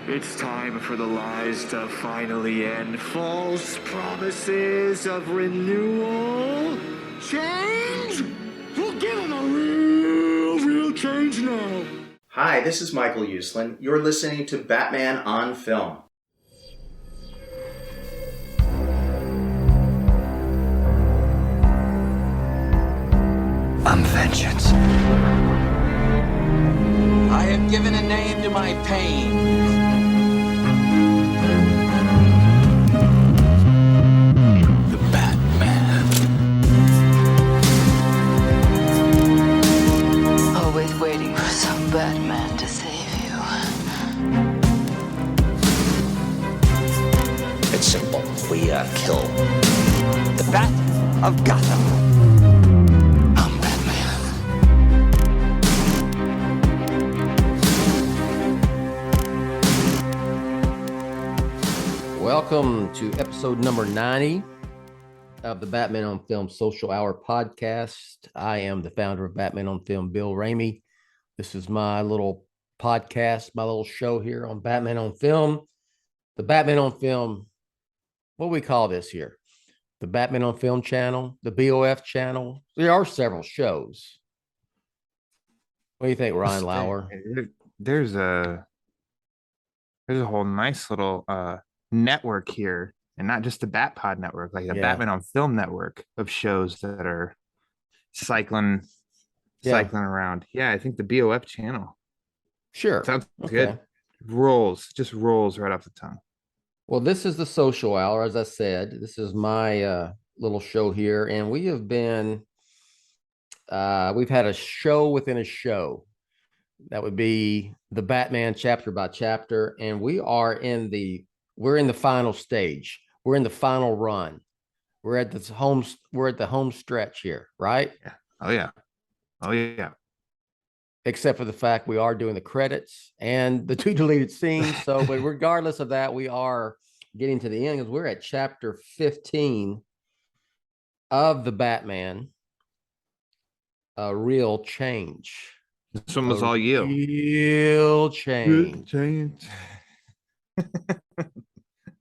It's time for the lies to finally end. False promises of renewal. Change? We'll give them a real change now. Hi, this is Michael Uslan. You're listening to Batman on Film. I'm vengeance. I have given a name to my pain. The Batman. Always waiting for some Batman to save you. It's simple. We kill the Bat of Gotham. I'm Batman. Welcome to episode number 90 of the Batman on Film Social Hour podcast. I am the founder of Batman on Film, Bill Ramey. This is my little podcast, my little show here on Batman on Film. The Batman on Film, what do we call this here? The Batman on Film channel, the BOF channel. There are several shows. What do you think, Ryan Lauer? There's a whole nice little network here, and not just the Batpod network, like the Batman on Film network of shows that are cycling around. Yeah, I think the BOF channel. Sure. Sounds good. Just rolls right off the tongue. Well, this is the social hour, as I said. This is my little show here, and we have been we've had a show within a show. That would be the Batman chapter by chapter, and we're in the final stage. We're in the final run. We're at the home stretch here, right? Yeah. Oh yeah. Except for the fact we are doing the credits and the 2 deleted scenes. So, but regardless of that, we are getting to the end because we're at chapter 15 of the Batman. A real change. This one was all you. Real change.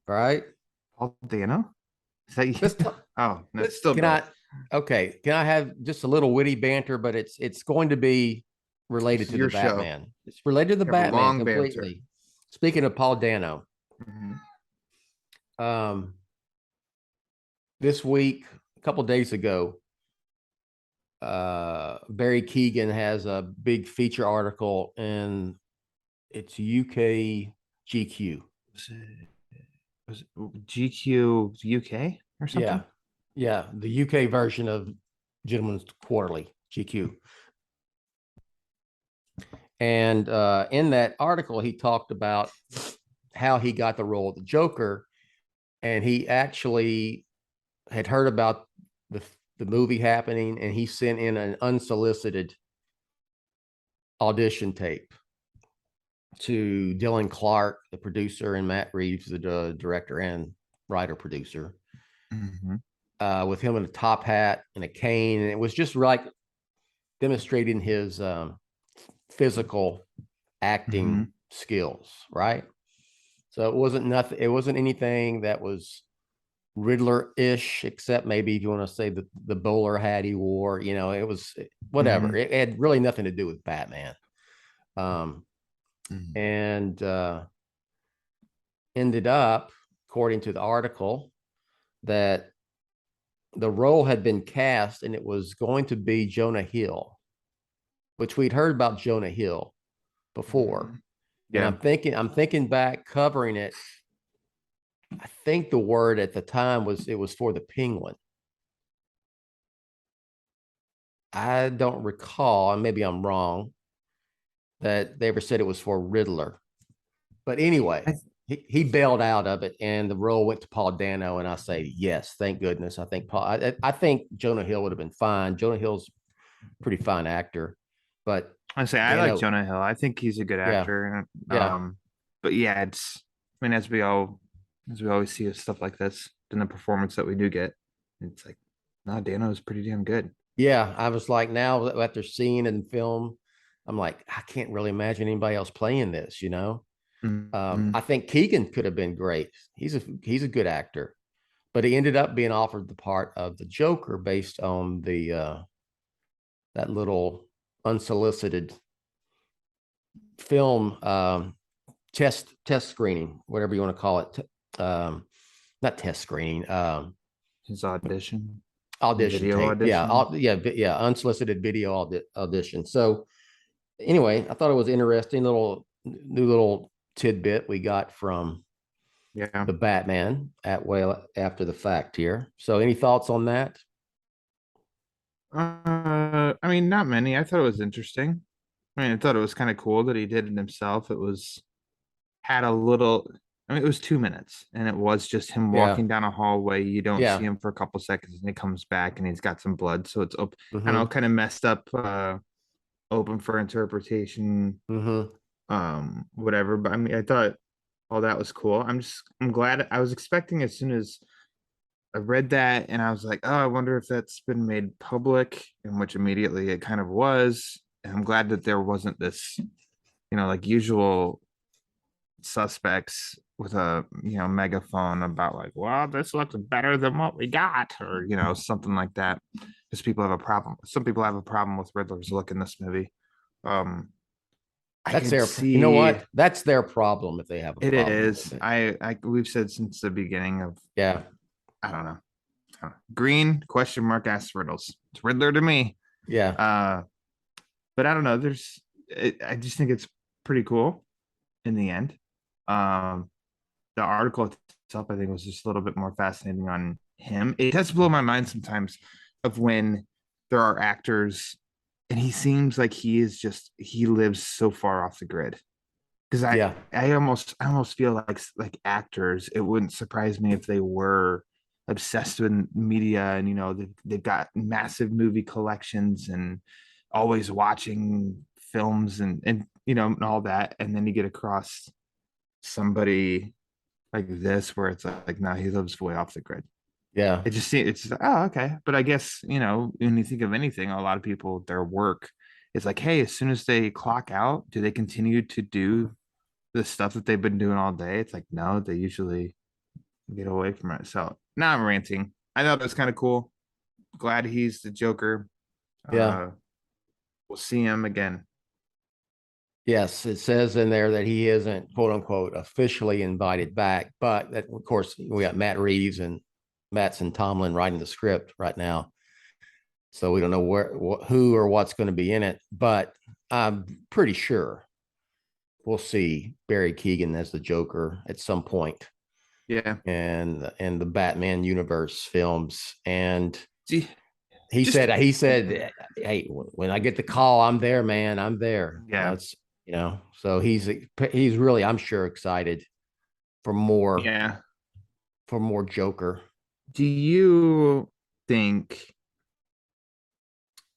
Right? Paul Dano? Is that you? Oh, no, it's still can I have just a little witty banter, but it's going to be related to the Batman. Show. It's related to the Batman completely. Banter. Speaking of Paul Dano, this week, a couple days ago, Barry Keoghan has a big feature article in it's UK GQ. Was it GQ UK or something? Yeah, the UK version of Gentleman's Quarterly, GQ. And in that article, he talked about how he got the role of the Joker, and he actually had heard about the movie happening, and he sent in an unsolicited audition tape to Dylan Clark, the producer, and Matt Reeves, the director and writer-producer, with him in a top hat and a cane, and it was just like demonstrating his physical acting skills, right? So it wasn't anything that was Riddler-ish, except maybe if you want to say the bowler hat he wore, it was whatever. It had really nothing to do with Batman. And ended up, according to the article, that the role had been cast and it was going to be Jonah Hill, which we'd heard about Jonah Hill before. Yeah. And I'm thinking back covering it. I think the word at the time was for the Penguin. I don't recall, and maybe I'm wrong, that they ever said it was for Riddler. But anyway, he bailed out of it, and the role went to Paul Dano, and I say, yes, thank goodness. I think Jonah Hill would have been fine. Jonah Hill's a pretty fine actor. But I like Jonah Hill. I think he's a good actor. Yeah. But yeah, as we always see stuff like this in the performance that we do get, it's like, no, Dano's pretty damn good. Yeah, I was like, now after seeing it in film, I'm like, I can't really imagine anybody else playing this, I think Keegan could have been great. He's a good actor, but he ended up being offered the part of the Joker based on the that little unsolicited film test screening, whatever you want to call it. Not test screening. His audition. Audition Video tape. audition. Yeah, unsolicited video audition. So anyway, I thought it was interesting new little tidbit we got from the Batman after the fact here. So any thoughts on that? I mean, not many. I thought it was interesting. I mean, I thought it was kind of cool that he did it himself. It was had a little. I mean, it was 2 minutes, and it was just him walking down a hallway. You don't see him for a couple seconds, and he comes back, and he's got some blood. So it's I know, kind of messed up, open for interpretation, whatever. But I mean, I thought all that was cool. I'm glad. I was expecting, as soon as I read that, and I was like, oh, I wonder if that's been made public, in which immediately it kind of was. And I'm glad that there wasn't this, like usual suspects with a megaphone about like, well, this looks better than what we got, or something like that, because some people have a problem with Riddler's look in this movie. That's their you know what, that's their problem if they have a it problem is with it. We've said since the beginning of I don't know. Green question mark asks riddles. It's Riddler to me. But I don't know, I just think it's pretty cool in the end. The article itself, I think, was just a little bit more fascinating on him. It does blow my mind sometimes of when there are actors and he seems like he lives so far off the grid. Because I almost feel like actors, it wouldn't surprise me if they were obsessed with media, and they've got massive movie collections and always watching films and all that, and then you get across somebody like this where it's like no, he lives way off the grid. It just seems, it's like, oh, okay. But I guess when you think of anything, a lot of people, their work is like, hey, as soon as they clock out, do they continue to do the stuff that they've been doing all day? It's like, no, they usually get away from it. So now I'm ranting. I thought it was kind of cool. Glad he's the Joker. We'll see him again. Yes, it says in there that he isn't, quote unquote, officially invited back, but that, of course, we got Matt Reeves and Matt's and Tomlin writing the script right now, so we don't know who or what's going to be in it, but I'm pretty sure we'll see Barry Keoghan as the Joker at some point. And the Batman universe films. And he said, hey, when I get the call, I'm there, man. I'm there. That's, so he's really, I'm sure, excited for more. For more Joker. Do you think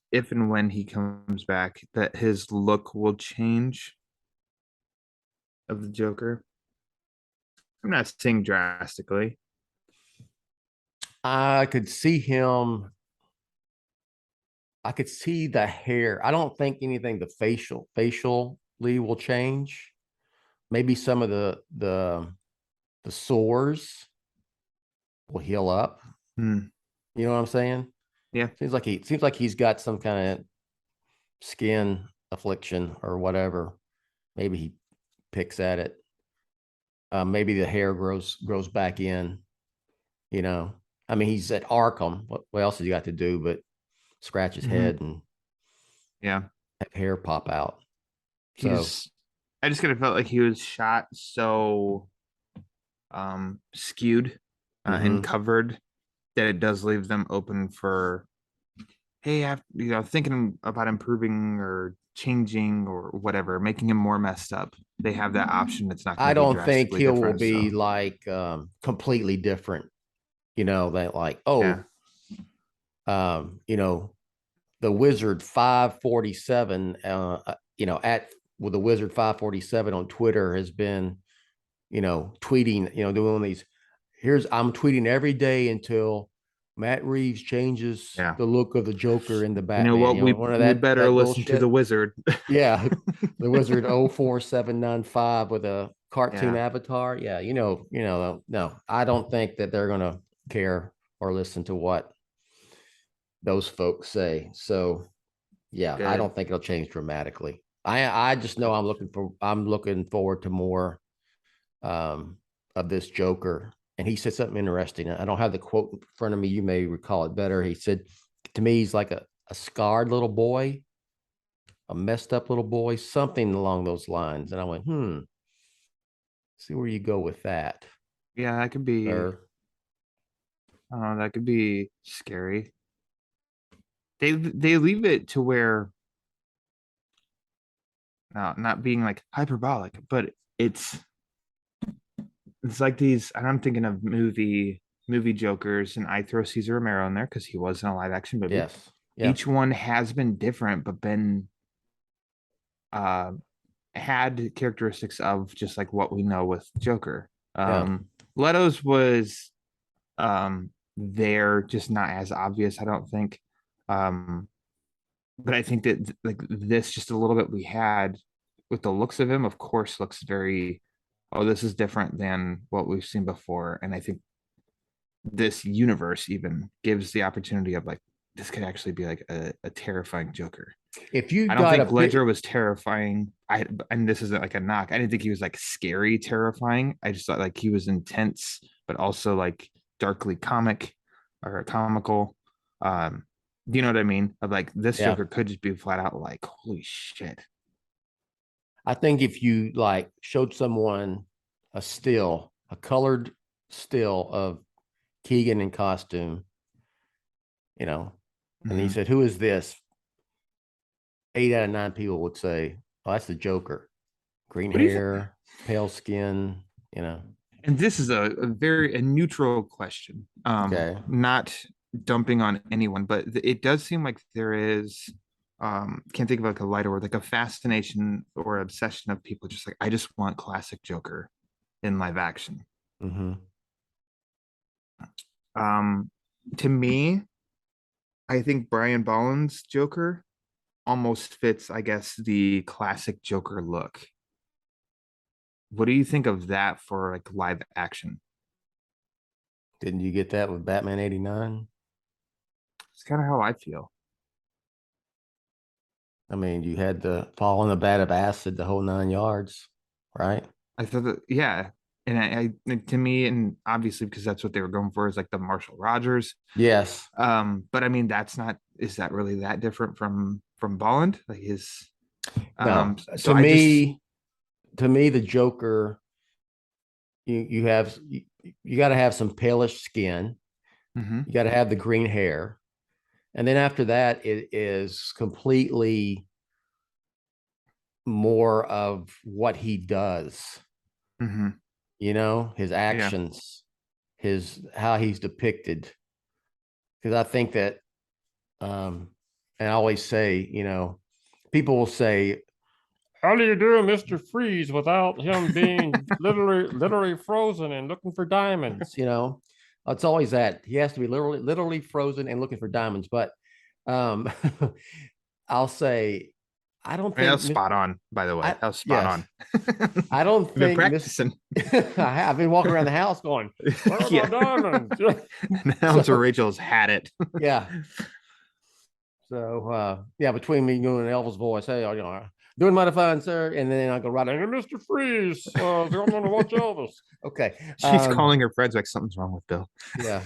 if and when he comes back that his look will change of the Joker? I'm not saying drastically. I could see him. I could see the hair. I don't think anything facially will change. Maybe some of the sores will heal up. You know what I'm saying? Seems like he's got some kind of skin affliction or whatever. Maybe he picks at it. Maybe the hair grows back in. I mean, he's at Arkham. What else has he got to do but scratch his head and have hair pop out? I just kind of felt like he was shot so skewed and covered that it does leave them open for, hey, thinking about improving or changing or whatever, making him more messed up. They have that option. It's not. I don't think he will be like completely different. That like, the Wizard 547. With the Wizard 547 on Twitter has been, tweeting, doing these. I'm tweeting every day until Matt Reeves changes the look of the Joker in the Batman. You know what? We better listen to the Wizard. The Wizard 04795 with a cartoon avatar. Yeah, no, I don't think that they're gonna care or listen to what those folks say. So yeah, I Good. don't think it'll change dramatically. I just know I'm looking forward to more of this Joker. And he said something interesting. I don't have the quote in front of me. You may recall it better. He said, to me, he's like a scarred little boy, a messed up little boy, something along those lines. And I went, see where you go with that. Yeah, that could be, Sir. I don't know, that could be scary. They leave it to where, not being like hyperbolic, but it's like these, and I'm thinking of movie Jokers, and I throw Cesar Romero in there because he was in a live action movie. Yes. Yeah. Each one has been different, but been had characteristics of just like what we know with Joker. Leto's was there, just not as obvious, I don't think. But I think that like this, just a little bit we had with the looks of him, of course, looks very, oh, this is different than what we've seen before. And I think this universe even gives the opportunity of like, this could actually be like a terrifying Joker. If you I don't think Ledger was terrifying. And this isn't like a knock. I didn't think he was like scary, terrifying. I just thought like he was intense, but also like darkly comic or comical. Do you know what I mean? Of like this Joker could just be flat out like, holy shit. I think if you like showed someone a colored still of Keegan in costume, and he said, "Who is this?" 8 out of 9 people would say, "Oh, that's the Joker. Green hair, pale skin, And this is a very neutral question. Okay. Not dumping on anyone, but it does seem like there is can't think of like a lighter word, like a fascination or obsession of people just like, I just want classic Joker in live action. To me, I think Brian Bolland's Joker almost fits, I guess, the classic Joker look. What do you think of that for like live action? Didn't you get that with Batman 89? It's kind of how I feel. I mean, you had the fall in the vat of acid, the whole 9 yards, right? I thought that, yeah. And I to me, and obviously because that's what they were going for, is like the Marshall Rogers. Yes. But I mean, is that really that different from Bolland? Like his no. So to me, the Joker, you got to have some palish skin. You got to have the green hair. And then after that, it is completely more of what he does. His actions, how he's depicted. Because I think that, and I always say, people will say, "How do you do Mr. Freeze without him being literally frozen and looking for diamonds?" It's always that he has to be literally frozen and looking for diamonds. But I'll say, I don't think that was spot on. By the way, that was spot on. I don't think practicing. I've been walking around the house going, "Where are my diamonds?" Now so Rachel's had it. Yeah. So between me and Elvis' voice, hey, doing mighty fine, sir. And then I go right in, "Mr. Freeze, I'm going to watch Elvis." Okay. She's calling her friends like something's wrong with Bill. Yeah.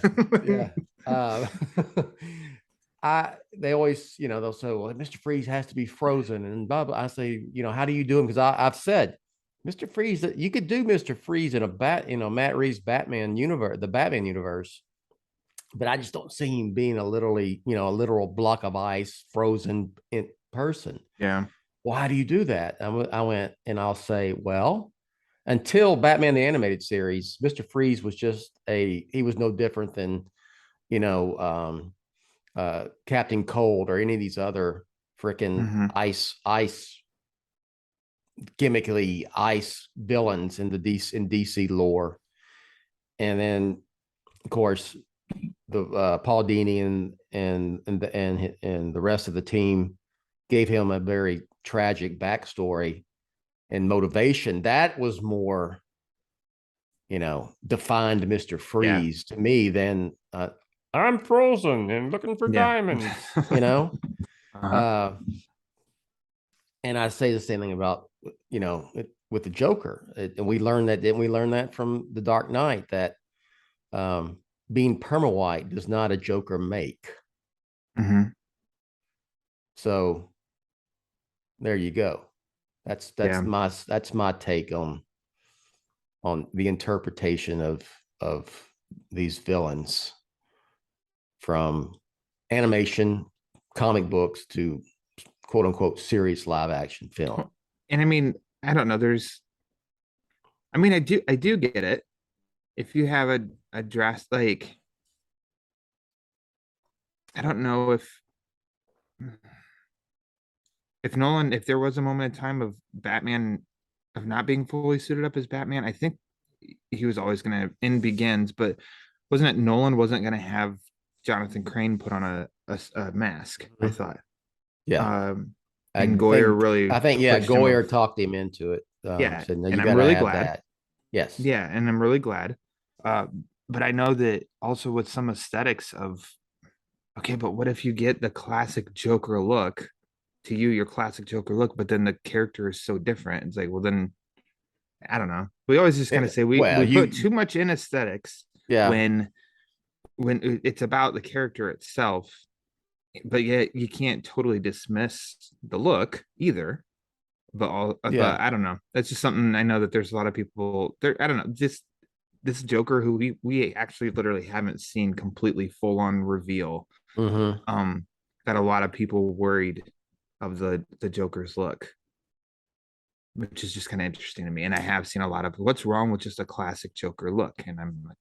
They always, they'll say, "Well, Mr. Freeze has to be frozen," and blah, blah. I say, how do you do him? Because I've said, Mr. Freeze, you could do Mr. Freeze in Matt Reeves' Batman universe, the Batman universe. But I just don't see him being a literal block of ice frozen in person. Yeah. Why do you do that? I went, and I'll say, well, until Batman the Animated Series, Mr. Freeze was he was no different than, Captain Cold or any of these other freaking ice gimmickly ice villains in DC lore. And then, of course, the Paul Dini and the rest of the team gave him a very tragic backstory and motivation. That was more, defined Mr. Freeze to me than I'm frozen and looking for diamonds, Uh-huh. And I say the same thing about, with the Joker. And we learned that, didn't we learn that from The Dark Knight, that being perma-white does not a Joker make. Mm-hmm. So there you go. That's my take on the interpretation of these villains, from animation, comic books to quote unquote serious live action film. And I mean, I don't know. I do get it. If you have a dress, like, I don't know if there was a moment in time of Batman of not being fully suited up as Batman, I think he was always going to in Begins, but wasn't it Nolan wasn't going to have Jonathan Crane put on a mask? I thought. Yeah. And Goyer really, I think, Goyer talked him into it. Said, no, and you I'm gotta really have glad. that. Yes. Yeah, and I'm really glad. But I know that also with some aesthetics of, okay, but what if you get the classic Joker look, to you, your classic Joker look, but then the character is so different? It's like, well, then I don't know. We always just kind of say we put too much in aesthetics when it's about the character itself, but yet you can't totally dismiss the look either. But I don't know. That's just something I know that there's a lot of people there. I don't know. Just this Joker who we actually literally haven't seen completely full on reveal. Got a lot of people worried of the Joker's look, which is just kind of interesting to me. And I have seen a lot of what's wrong with just a classic Joker look, and I'm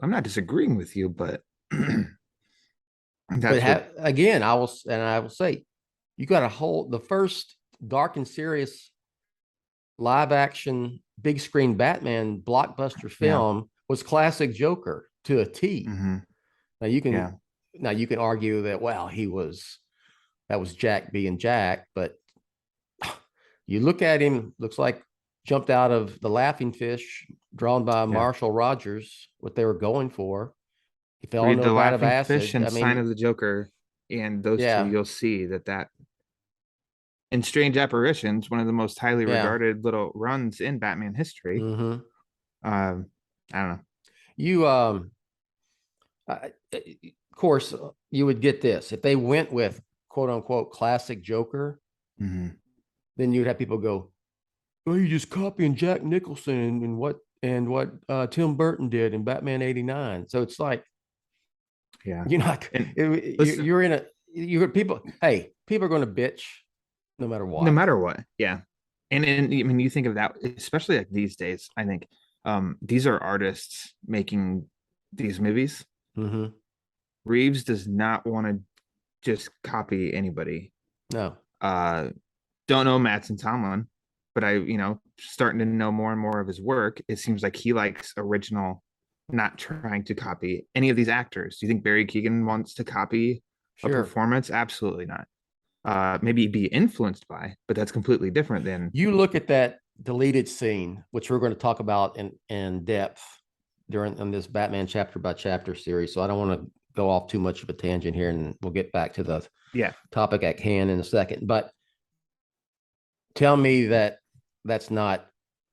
not disagreeing with you, but again, I will say, you got to hold the first dark and serious live action big screen Batman blockbuster film was classic Joker to a T. Now you can argue that, well, that was Jack being Jack, but you look at him, looks like jumped out of The Laughing Fish, drawn by Marshall Rogers, what they were going for. He fell into a vat of acid. Fish and Sign of the Joker, and those two, you'll see that in Strange Apparitions, one of the most highly regarded little runs in Batman history. I don't know. You of course, you would get this if they went with quote unquote classic Joker. Then you'd have people go, "Well, you're just copying Jack Nicholson and what Tim Burton did in Batman '89." So it's like, you're not. You're in a. People. Hey, people are going to bitch no matter what. No matter what, yeah. And I mean, you think of that, especially like these days. I think these are artists making these movies. Reeves does not want to just copy anybody. No. Don't know Mattson Tomlin, but starting to know more and more of his work. It seems like he likes original, not trying to copy any of these actors. Do you think Barry Keoghan wants to copy a performance? Absolutely not. Maybe be influenced by, but that's completely different than. You look at that deleted scene, which we're going to talk about in depth in this Batman chapter by chapter series. So I don't want to go off too much of a tangent here, and we'll get back to the topic at hand in a second. But tell me that that's not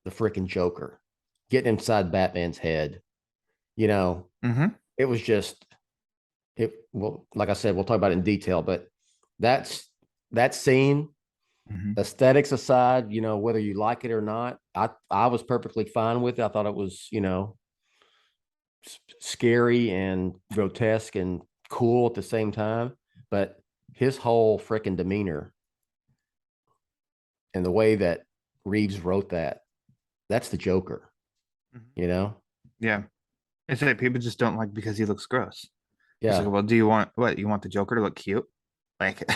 the freaking Joker getting inside Batman's head. It was just Well, like I said, we'll talk about it in detail, but that scene, aesthetics aside, whether you like it or not, I was perfectly fine with it. I thought it was, scary and grotesque and cool at the same time. But his whole freaking demeanor and the way that Reeves wrote that's the Joker, Yeah. It's like people just don't like because he looks gross. Yeah. Like, well, do you want the Joker to look cute? Like,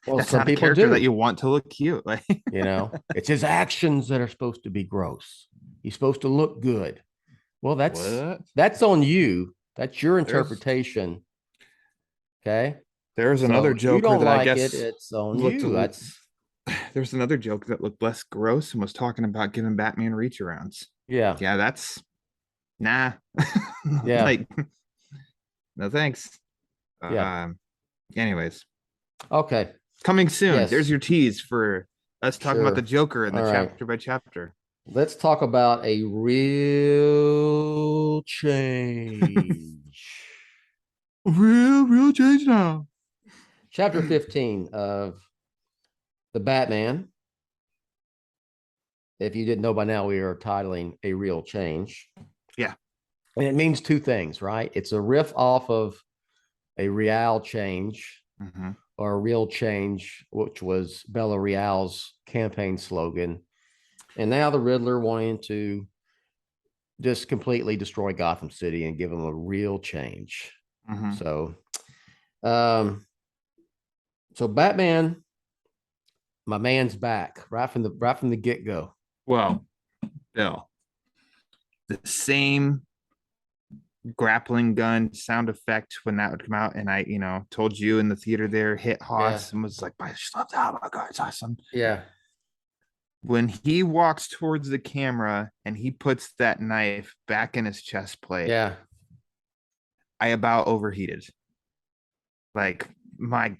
well, that's some not people a character do. that you want to look cute. Like, it's his actions that are supposed to be gross. He's supposed to look good. Well, that's on you. That's your interpretation. Okay. There's another Joker that I guess it's on you. there's another joke that looked less gross and was talking about giving Batman reach arounds. Yeah. Yeah, that's nah. Yeah. Like, no thanks. Yeah. Anyways, Okay. coming soon. Yes. There's your tease for us talking about Sure. the Joker in the All right. chapter by chapter. Let's talk about a real change. Real change now. Chapter 15 of The Batman. If you didn't know by now, we are titling A Real Change. Yeah. And it means two things, right? It's a riff off of a real change or a real change, which was Bella Real's campaign slogan. And now the Riddler wanting to just completely destroy Gotham City and give them a real change. So, so Batman, my man's back right from the get-go. Well, Bill, the same grappling gun sound effect when that would come out, and I, told you in the theater there, hit Haas and was like, "I just love that! Oh my god, it's awesome!" Yeah. When he walks towards the camera and he puts that knife back in his chest plate, Yeah. I about overheated. Like I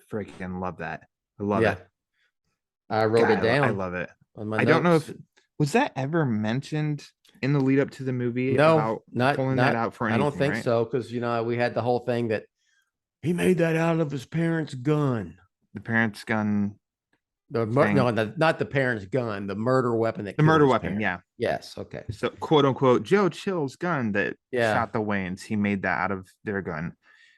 freaking love that. I love it. I wrote it down. I love it. I don't know if was that ever mentioned in the lead up to the movie. No, about not pulling not, that out for anything. I don't think right? so, because we had the whole thing that he made that out of his parents' gun. The parents' gun. Not the parents' gun, the murder weapon the murder weapon. Yeah. Yes. Okay. So quote unquote Joe Chill's gun that Yeah. shot the Waynes. He made that out of their gun,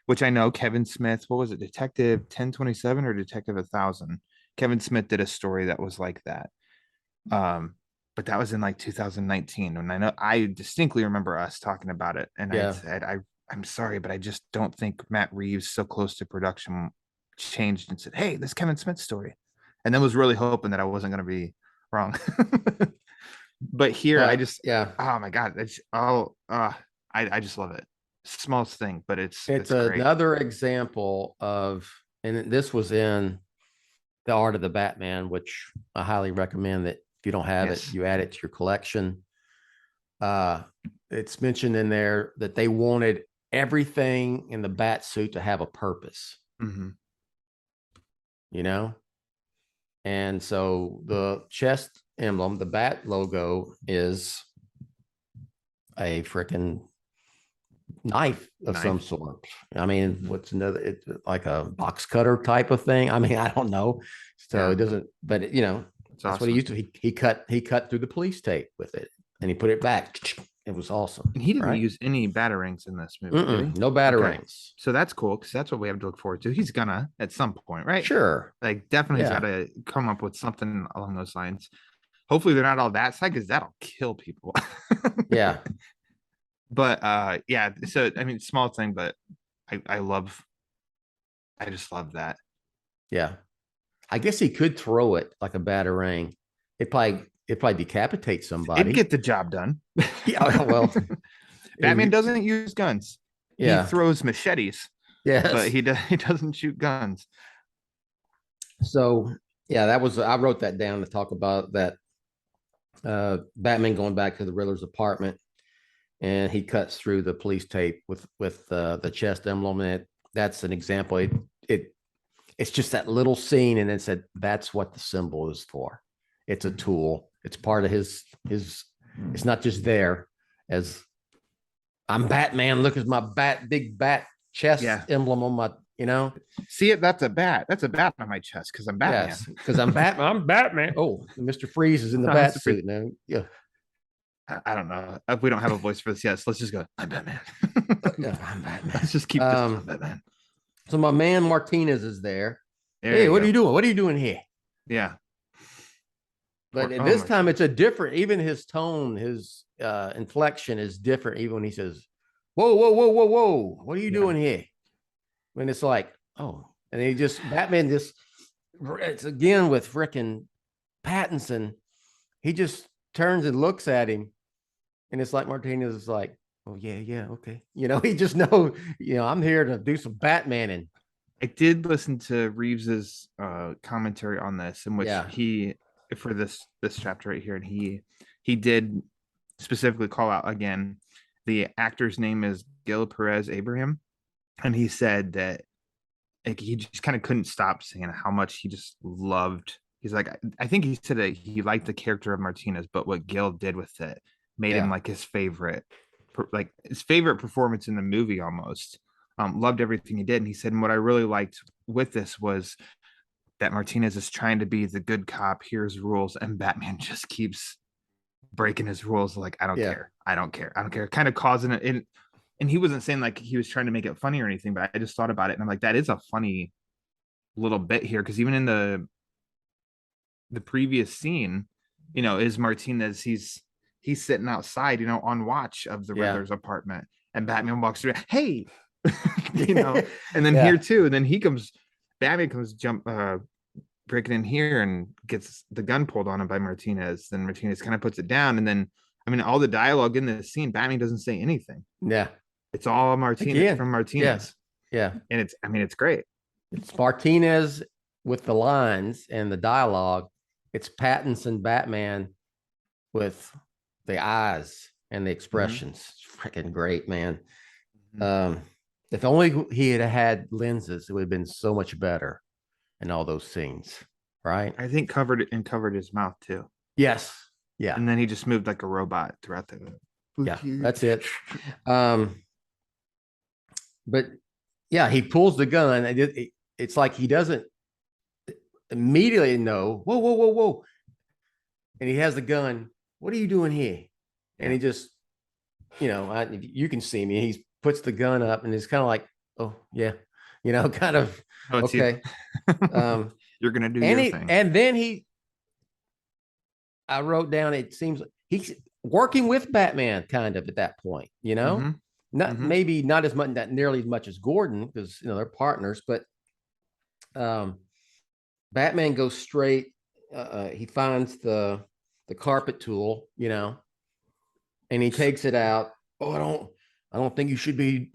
which I know Kevin Smith. What was it, Detective 1027 or Detective 1000? Kevin Smith did a story that was like that. But that was in like 2019, and I distinctly remember us talking about it. And I said, I'm sorry, but I just don't think Matt Reeves, so close to production, changed and said, "Hey, this Kevin Smith story," and then was really hoping that I wasn't going to be wrong. But here, I just, oh my god, I just love it. Smallest thing, but it's great. Another example of, and this was in The Art of the Batman, which I highly recommend that if you don't have it, you add it to your collection. It's mentioned in there that they wanted everything in the bat suit to have a purpose. And so the chest emblem, the bat logo, is a freaking knife of some sort. I mean, what's another? It's like a box cutter type of thing. I mean, I don't know. So it doesn't, but that's awesome. What he used to. He cut through the police tape with it, and he put it back. It was awesome. And he didn't use any batarangs in this movie, did he? No batarangs. Okay. So that's cool, because that's what we have to look forward to. He's gonna at some point, right? Sure. Like definitely got to come up with something along those lines. Hopefully they're not all that side, because that'll kill people. Yeah. But so I mean, small thing, but I just love that. Yeah. I guess he could throw it like a batarang. It probably decapitate somebody. It'd get the job done. Yeah, well, Batman doesn't use guns. Yeah. He throws machetes. Yes. But he doesn't shoot guns. So I wrote that down to talk about that. Batman going back to the Riddler's apartment, and he cuts through the police tape with the chest emblem, and that's an example. It's just that little scene, and it said that's what the symbol is for. It's a tool. It's part of his. It's not just there as I'm Batman. Look at my big bat chest emblem on my. See it? That's a bat. That's a bat on my chest because I'm Batman. Yes, because I'm Batman. I'm Batman. Oh, Mr. Freeze is in the bat suit now. Yeah. I don't know if we don't have a voice for this yet. So let's just go. I'm Batman. I'm Batman. Let's just keep this I'm Batman. So my man Martinez is there. Hey, what are you doing? What are you doing here? Yeah. But this time it's a different, even his tone, his inflection is different. Even when he says, whoa, what are you doing here? When it's like, oh, and Batman it's again with frickin' Pattinson. He just turns and looks at him, and it's like Martinez is like, oh yeah, okay. He just knows, I'm here to do some Batmaning. I did listen to Reeves's commentary on this, in which Yeah. he, for this chapter right here, and he did specifically call out again, the actor's name is Gil Perez Abraham, and he said that like he just kind of couldn't stop saying how much he just loved. He's like, I think he said that he liked the character of Martinez, but what Gil did with it made him Yeah. like like his favorite performance in the movie almost. Loved everything he did. And he said, and what I really liked with this was that Martinez is trying to be the good cop, here's rules, and Batman just keeps breaking his rules. Like, I don't Yeah. care. I don't care. I don't care. Kind of causing it. And he wasn't saying like he was trying to make it funny or anything, but I just thought about it. And I'm like, that is a funny little bit here. Cause even in the previous scene, is Martinez, he's sitting outside, on watch of the Yeah. Riddler's apartment, and Batman walks through, hey, and then Yeah. here too, and then Batman comes breaking in here and gets the gun pulled on him by Martinez. Then Martinez kind of puts it down, and then all the dialogue in this scene, Batman doesn't say anything. Yeah. It's all Martinez Again. from Martinez. Yeah. And it's great. It's Martinez with the lines and the dialogue. It's Pattinson Batman with the eyes and the expressions. It's freaking great, man. If only he had lenses, it would have been so much better in all those scenes, right? I think covered his mouth too. Yes. Yeah. And then he just moved like a robot throughout the. Yeah, that's it. But yeah, he pulls the gun. It's like he doesn't immediately know. Whoa, whoa, whoa, whoa! And he has the gun. What are you doing here? And he just, you can see me. He puts the gun up, and it's kind of like, oh yeah, kind of okay. You're gonna do your thing. And then I wrote down. It seems he's working with Batman, kind of at that point. Maybe not as much, not nearly as much as Gordon, because they're partners, but Batman goes straight. He finds the carpet tool, and he takes it out. Oh, I don't think you should be,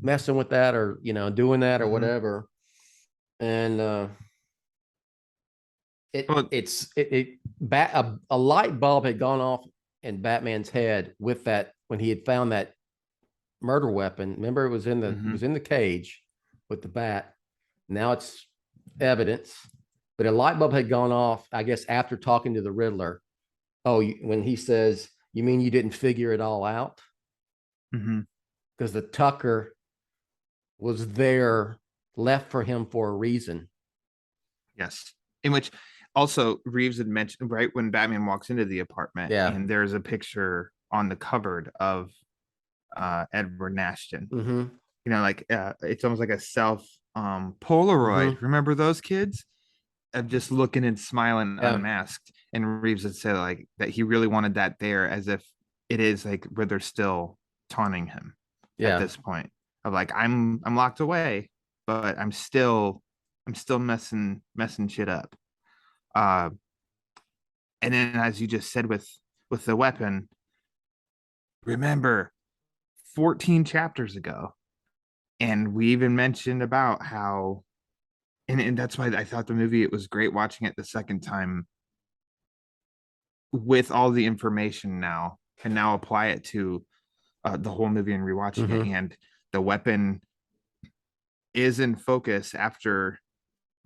messing with that or doing that or whatever. And a light bulb had gone off in Batman's head with that when he had found that murder weapon. Remember, it was in the cage with the bat. Now it's evidence, but a light bulb had gone off, I guess, after talking to the Riddler. Oh, when he says, "You mean you didn't figure it all out?" Because the Tucker was there, left for him for a reason. Yes, in which also Reeves had mentioned right when Batman walks into the apartment, and there's a picture on the cupboard of Edward Nashton. It's almost like a self Polaroid. Remember those kids? Of just looking and smiling unmasked. And Reeves had said like that he really wanted that there, as if it is like where they're still taunting him at this point of like, I'm locked away, but I'm still messing shit up. And then, as you just said with the weapon, remember 14 chapters ago, and we even mentioned about how, and that's why I thought the movie, it was great watching it the second time with all the information now, and now apply it to the whole movie and rewatching it. And the weapon is in focus after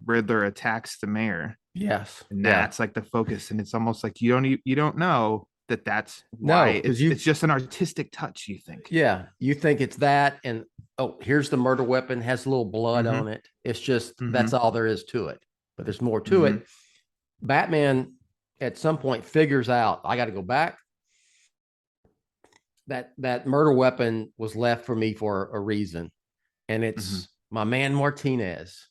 Riddler attacks the mayor. Yes, and that's like the focus, and it's almost like you don't know that's why. It's just an artistic touch, you think. Yeah, you think it's that, and here's the murder weapon, has a little blood on it. It's just that's all there is to it, but there's more to it. Batman at some point figures out, I got to go back. That murder weapon was left for me for a reason, and it's my man Martinez.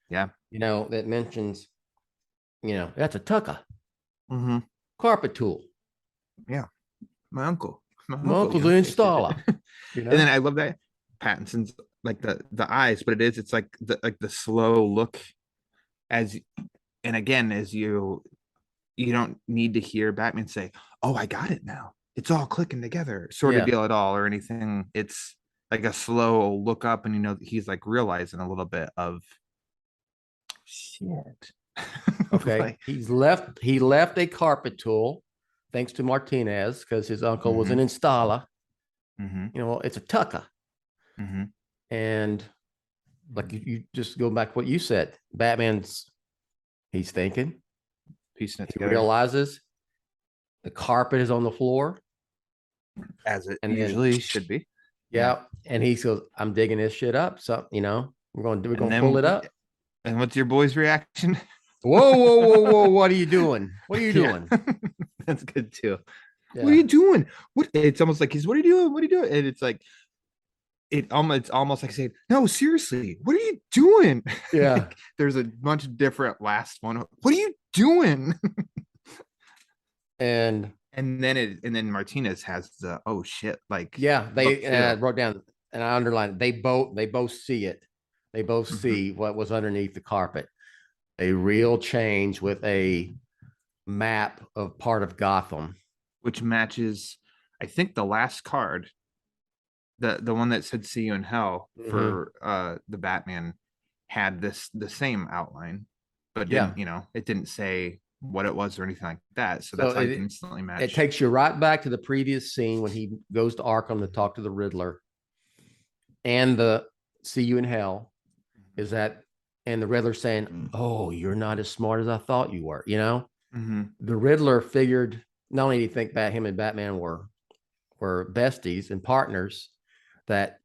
Yeah, that mentions, that's a Tucker carpet tool. Yeah, my uncle's the installer. And then I love that Pattinson's like the eyes, but it's like the slow look, and again, as you don't need to hear Batman say, "Oh, I got it now. It's all clicking together," sort of deal at all or anything. It's like a slow look up, and he's like realizing a little bit of shit. Okay. Like, He left a carpet tool thanks to Martinez because his uncle was an installer. It's a tucker. And like you just go back to what you said. He's thinking. Piecing it He together. realizes the carpet is on the floor. As it And usually should be. Yeah. And he goes, I'm digging this shit up. So, we're going to pull it up. And what's your boy's reaction? Whoa. What are you doing? What are you doing? That's good too. Yeah. What are you doing? It's almost like what are you doing? What are you doing? And it's like, it's almost like saying, no, seriously, what are you doing? Yeah. Like, there's a bunch of different last one. What are you doing? And then Martinez has the, oh shit, like, yeah, they wrote down and I underlined they both see it. They both see what was underneath the carpet. A real change with a map of part of Gotham, which matches, I think, the last card, the one that said "See you in hell" for the Batman, had the same outline, but didn't, it didn't say what it was or anything like that. So that's how you can instantly match. It takes you right back to the previous scene when he goes to Arkham to talk to the Riddler, and the "See you in hell" is that, and the Riddler saying, "Oh, you're not as smart as I thought you were." The Riddler figured not only did he think him and Batman were besties and partners, that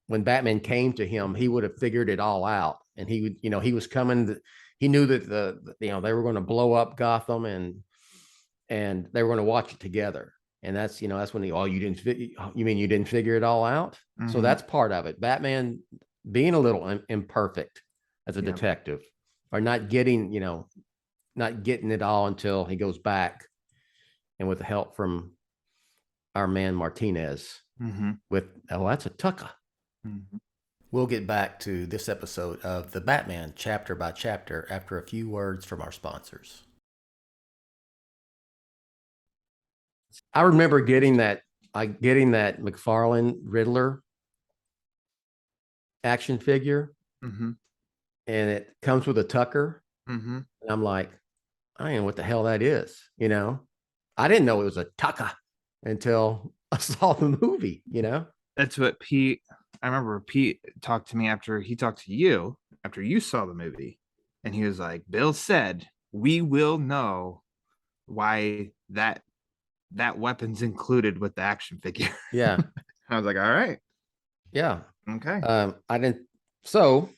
when Batman came to him, he would have figured it all out, and he would, he was coming. He knew that they were going to blow up Gotham, and they were going to watch it together. And that's that's when you mean you didn't figure it all out? So that's part of it. Batman being a little imperfect as a detective, or not getting it all until he goes back, and with the help from our man Martinez, with that's a tucker. We'll get back to this episode of The Batman chapter by chapter after a few words from our sponsors. I remember getting that McFarlane Riddler action figure, and it comes with a tucker. And I'm like, I don't know what the hell that is. I didn't know it was a tucker until I saw the movie. That's what Pete. I remember Pete talked to me after he talked to you after you saw the movie, and he was like, "Bill said we will know why that weapon's included with the action figure." Yeah. I was like, "All right, yeah, okay." I didn't. So,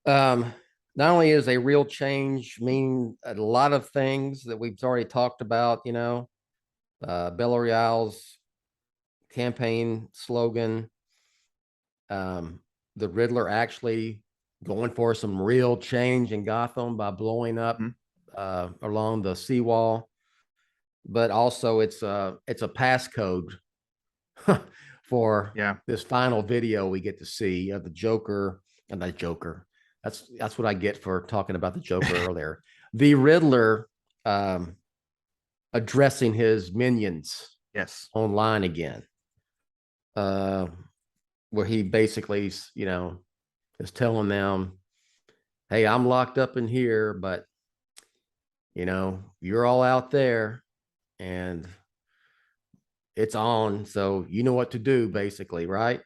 not only is a real change mean a lot of things that we've already talked about, Bellarial's campaign slogan, the Riddler actually going for some real change in Gotham by blowing up along the seawall, but also it's a passcode for this final video we get to see of the Joker, and the Joker. That's what I get for talking about the Joker earlier. The Riddler addressing his minions online again, where he basically is telling them, hey, I'm locked up in here, but you're all out there and it's on, so you know what to do, basically, right?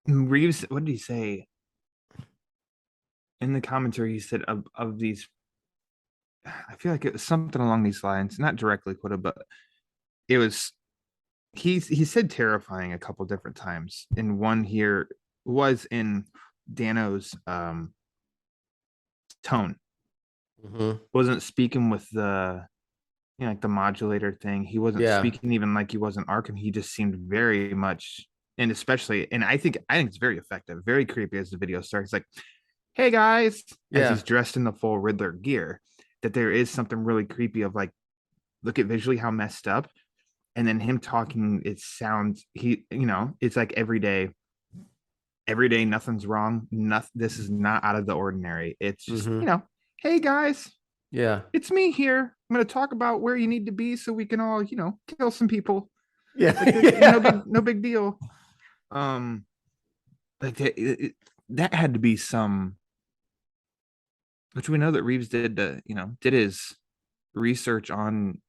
Reeves, what did he say in the commentary? He said of these, I feel like it was something along these lines, not directly quoted, but it was, he said terrifying a couple different times, and one here was in Dano's tone. Wasn't speaking with the like the modulator thing. He wasn't speaking even like he wasn't Arkham. He just seemed very much, and especially, and I think it's very effective, very creepy as the video starts. Like, hey guys, as he's dressed in the full Riddler gear, that there is something really creepy of like, look at visually how messed up, and then him talking, it sounds, it's like every day, nothing's wrong, nothing, this is not out of the ordinary. It's just hey guys, it's me here, I'm going to talk about where you need to be so we can all kill some people. Yeah. Like, Yeah. no big deal. Like that had to be some, which we know that Reeves did, did his research on,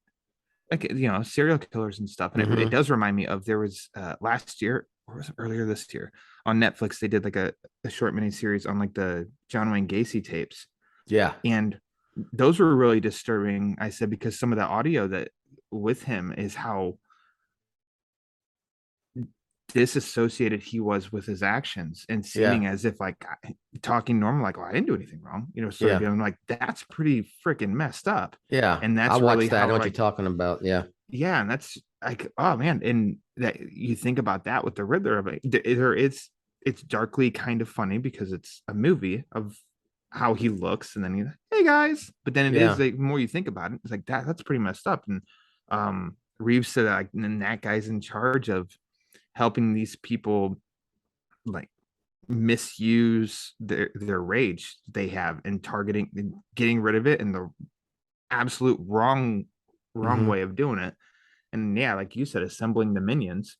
like, serial killers and stuff. And it Mhm. does remind me of, there was last year, or was it earlier this year, on Netflix, they did like a short mini series on like the John Wayne Gacy tapes. Yeah. And those were really disturbing, I said, because some of the audio that with him is how disassociated he was with his actions, and Yeah. seeming as if, like, talking normal, like, well, I didn't do anything wrong, sort of Yeah. dealing, like, that's pretty freaking messed up. Yeah. And I that's really watched that. I know how, what you're like, talking about. Yeah. yeah, and that's like, oh man, and that you think about that with the Riddler, but it's darkly kind of funny because it's a movie of how he looks, and then he's, hey guys, but then it is Yeah. like, the more you think about it, it's like that's pretty messed up. And Reeves said, like, and that guy's in charge of helping these people, like, misuse their rage they have, and targeting and getting rid of it in the absolute wrong Hmm. way of doing it. And yeah, like you said, assembling the minions.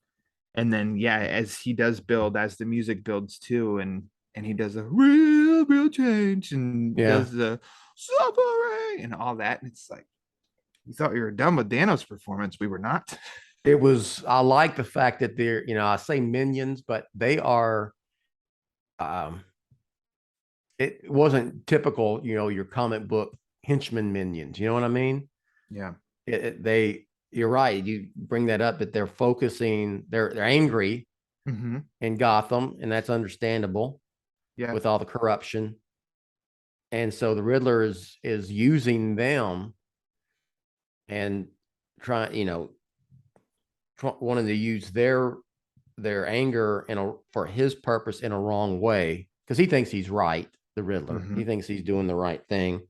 And then yeah, as he does build, as the music builds too, and he does a real change, and Yeah. does the suffering and all that, and it's like, you thought you were done with Dano's performance. We were not. It was, I like the fact that they're, I say minions, but they are, um, it wasn't typical, your comic book henchman minions. You know what I mean? Yeah. You're right. You bring that up, that they're focusing, they're angry Mm-hmm. in Gotham, and that's understandable Yeah. with all the corruption. And so the Riddler is using them and trying, wanting to use their anger for his purpose in a wrong way, because he thinks he's right. The Riddler, Mm-hmm. he thinks he's doing the right thing.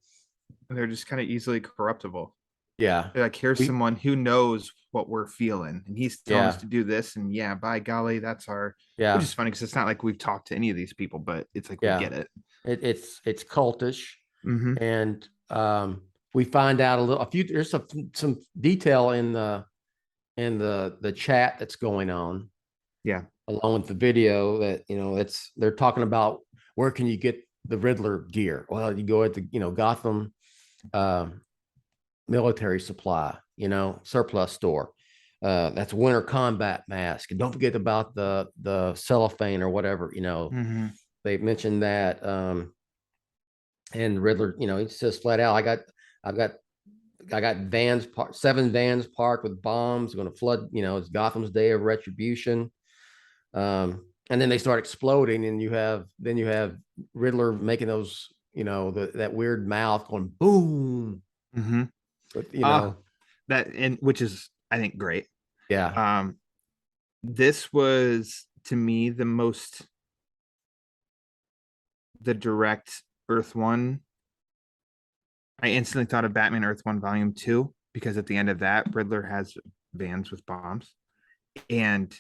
And they're just kind of easily corruptible. Yeah, They're like, here's we someone who knows what we're feeling, and he's telling us yeah to do this, and yeah, by golly, that's our. Which yeah is funny because it's not like we've talked to any of these people, but it's like we yeah. get it. It's cultish, Mm-hmm. and we find out a few. There's some detail in the chat that's going on, Yeah. along with the video, that they're talking about, where can you get the Riddler gear? Well, you go at the Gotham military supply, surplus store. That's winter combat mask, and don't forget about the cellophane or whatever. Mm-hmm. They mentioned that, and Riddler, he says flat out, I've got vans, 7 vans parked with bombs, going to flood. It's Gotham's day of retribution. And then they start exploding, and you have Riddler making those, that weird mouth going boom. Mm-hmm. But That, and which is, I think, great. yeah, This was, to me, the direct Earth One. I instantly thought of Batman Earth One Volume 2, because at the end of that, Riddler has vans with bombs. And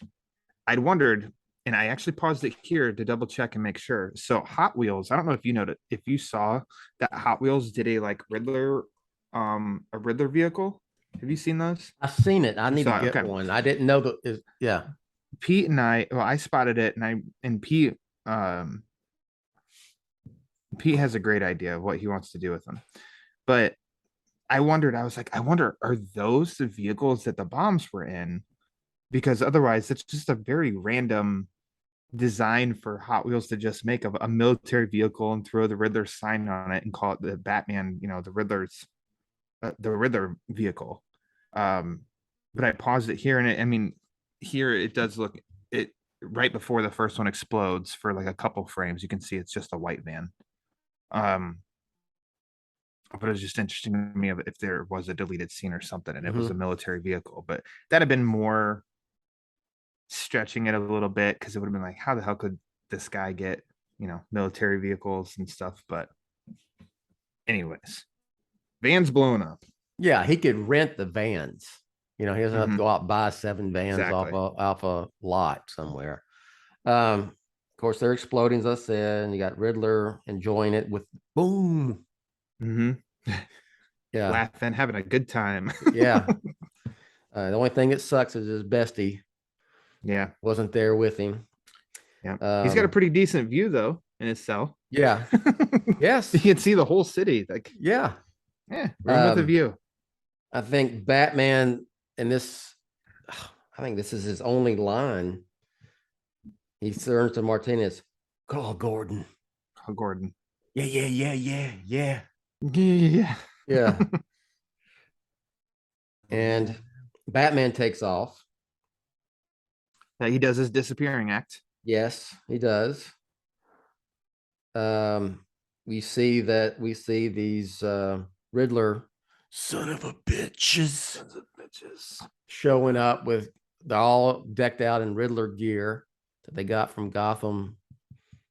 I'd wondered, and I actually paused it here to double check and make sure. So Hot Wheels, I don't know if you noticed, if you saw that Hot Wheels did a, like, a Riddler vehicle. Have you seen those? I've seen it. I You need to saw it? get Okay. one. I didn't know that. Yeah, Pete and I spotted it, and Pete has a great idea of what he wants to do with them. But I was like, I wonder, are those the vehicles that the bombs were in? Because otherwise, it's just a very random design for Hot Wheels to just make of a military vehicle and throw the Riddler sign on it and call it the Batman, the Riddler vehicle. But I paused it here, and I mean, here it does look, it right before the first one explodes for like a couple frames, you can see it's just a white van. But it was just interesting to me if there was a deleted scene or something, and it was a military vehicle. But that'd have been more stretching it a little bit, because it would have been like, how the hell could this guy get, military vehicles and stuff? But anyways, van's blowing up. yeah. He could rent the vans. He doesn't have to go out and buy 7 vans Exactly. off a lot somewhere. Of course, they're exploding, as I said, and you got Riddler enjoying it with boom. Mm-hmm. Yeah, Laughing, having a good time. yeah. The only thing that sucks is his bestie Yeah. wasn't there with him. Yeah. He's got a pretty decent view though in his cell. Yeah. Yes. You can see the whole city. Like, Yeah. yeah, room with a view. I think Batman in this, I think this is his only line. He turns to Martinez, call Gordon. Oh, Gordon. Yeah. Yeah. Yeah. And Batman takes off. He does his disappearing act. Yes, he does. We see these Riddler son of a bitches showing up with, they're all decked out in Riddler gear that they got from Gotham